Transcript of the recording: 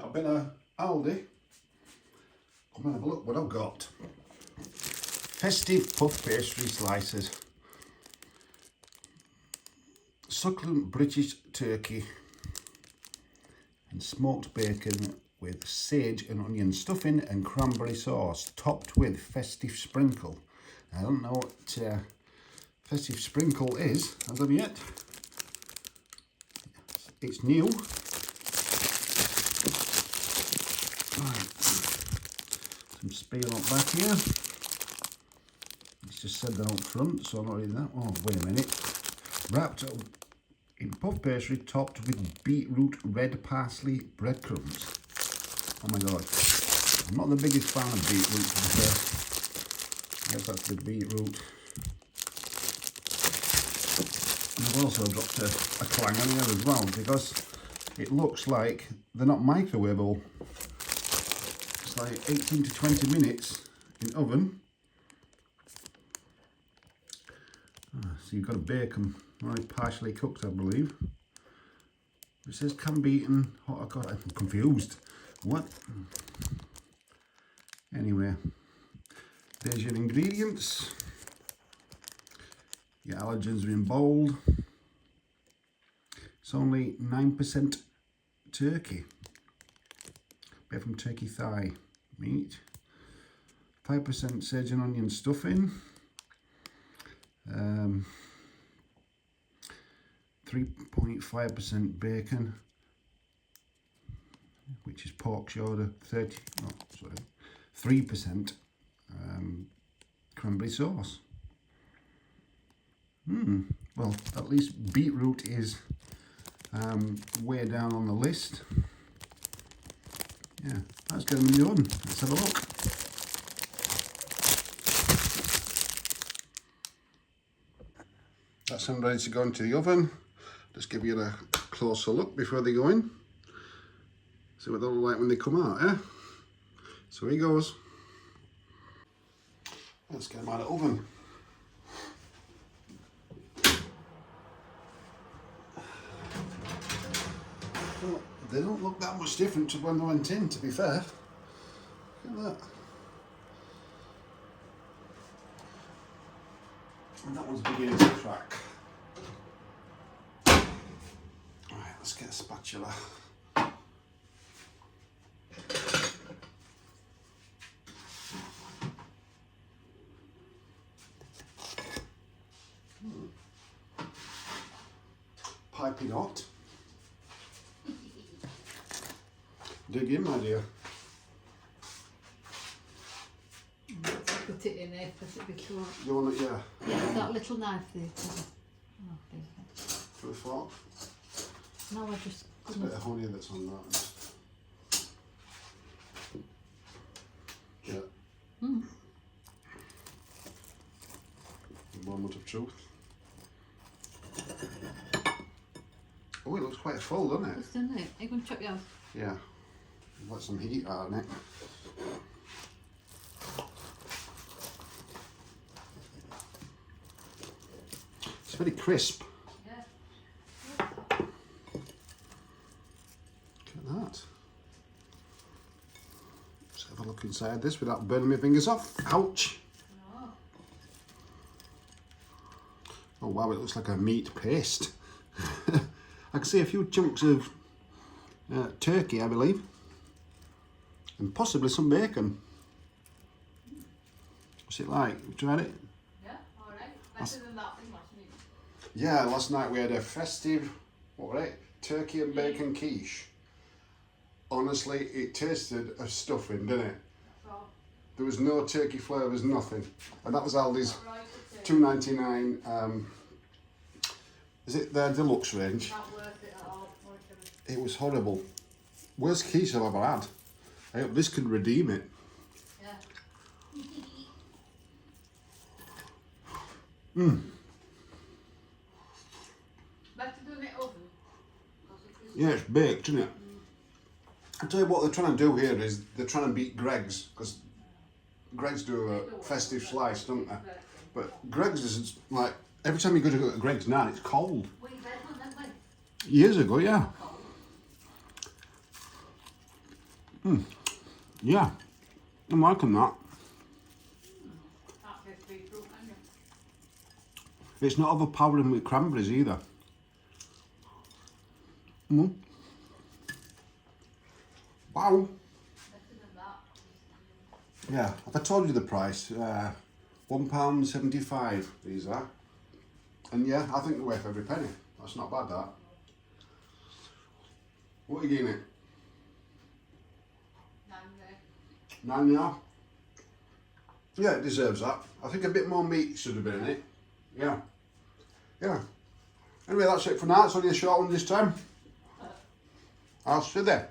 I've been to Aldi. Come and have a look what I've got. Festive puff pastry slices. Succulent British turkey and smoked bacon with sage and onion stuffing and cranberry sauce, topped with festive sprinkle. I don't know what festive sprinkle is as of yet. It's new. Right. Some spiel up back here. It's just said that up front, so I'm not reading that. Oh, wait a minute. Wrapped up in puff pastry, topped with beetroot red parsley breadcrumbs. Oh my god. I'm not the biggest fan of beetroot, to be fair. I guess that's the beetroot. And I've also dropped a clang on here as well, because it looks like they're not microwavable. It's like 18 to 20 minutes in oven. So you've got to bake them right partially cooked, I believe. It says can be eaten hot. Oh god, I'm confused. What? Anyway, there's your ingredients. Your allergens are in bold. It's only 9% turkey. Made from turkey thigh meat. 5% sage and onion stuffing. 3.5% bacon, which is pork shoulder. 3% cranberry sauce. Well, at least beetroot is way down on the list. Yeah, let's get them in the oven. Let's have a look. That's them ready to go into the oven. Just give you a closer look before they go in. See what they look like when they come out, eh? So here goes. Let's get them out of the oven. Well, they don't look that much different to when they went in, to be fair. Look at that. And that one's beginning to crack. Alright, let's get a spatula. Piping hot. Dig in, my dear. Put it in there because it'd be too hot. You want it, yeah? Yeah, that little knife there. Oh, For a fork? no, I just There's a bit of honey that's on that. Yeah. The moment of truth. Oh, it looks quite full, doesn't it? Doesn't it? Are you going to chop yours? Yeah. Let some heat out on it. It's very crisp. Yeah. Look at that. Let's have a look inside this without burning my fingers off. Ouch! No. Oh wow, it looks like a meat paste. I can see a few chunks of turkey, I believe. And possibly some bacon. What's it like? Have you tried it? Yeah, alright. Better than that thing last week. Yeah, last night we had a festive, what was it? Turkey and bacon quiche. Honestly, it tasted of stuffing, didn't it? There was no turkey flavours, nothing. And that was Aldi's $2.99. Is it their deluxe range? Not worth it at all. It was horrible. Worst quiche I've ever had. I hope this can redeem it. Yeah. Better than it oven. Yeah, it's baked, isn't it? I'll tell you what they're trying to do here is they're trying to beat Gregg's, because Gregg's do a festive slice, don't they? But Gregg's is like, every time you go to Gregg's now, it's cold. We had one, didn't we? Years ago, yeah. Yeah, I'm liking that. Can't taste beetroot, can you? It's not overpowering with cranberries either. Wow. Better than that. Yeah, have I told you the price? £1.75 these are. And yeah, I think they're worth every penny. That's not bad, that. What are you giving it? 9 now? Yeah, it deserves that. I think a bit more meat should have been in it. Yeah. Yeah. Anyway, that's it for now. It's only a short one this time. I'll see you there.